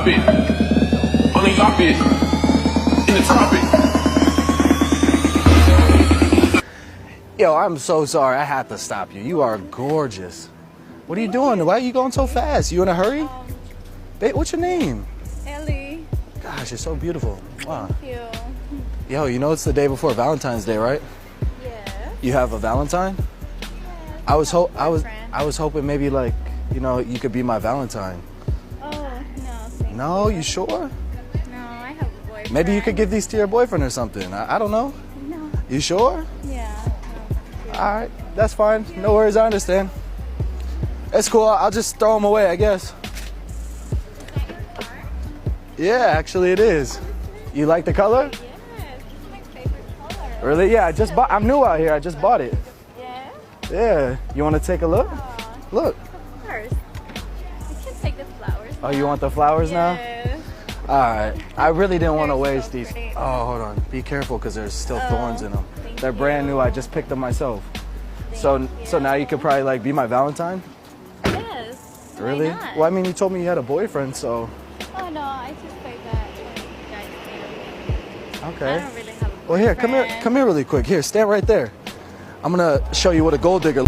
it. Only drop it in the tropics. Yo, I'm so sorry. I have to stop you. You are gorgeous. What are you doing? Why are you going so fast? You in a hurry? Babe, what's your name? Ellie. Gosh, you're so beautiful. Wow. Thank you. Yo, you know it's the day before Valentine's Day, right? Yes. You have a Valentine? I was hoping maybe like, you know, you could be my Valentine. Oh, no, thank No, you. you sure? No, I have a boyfriend. Maybe you could give these to your boyfriend or something. I don't know. No. You sure? Yeah. No. All right, that's fine. No worries, I understand. It's cool. I'll just throw them away, I guess. Yeah, actually it is. You like the color? Yes, it's my favorite color. Really? Yeah, I'm new out here. I just bought it. Yeah? Yeah. You want to take a look? Oh, Look. of course. You can take the flowers. Oh, you want the flowers now? Yes. All right. I really didn't want to They're waste so these. pretty. Oh, hold on. Be careful because there's still Oh, thorns in them. thank They're brand new. I just picked them myself. So now you could probably like be my Valentine? Yes. Why Really? not? Well, I mean, you told me you had a boyfriend, so Oh, no, I just like that when you guys do. okay. I don't really have a Well, here, come boyfriend. here really quick. Here, stand right there. I'm gonna show you what a gold digger.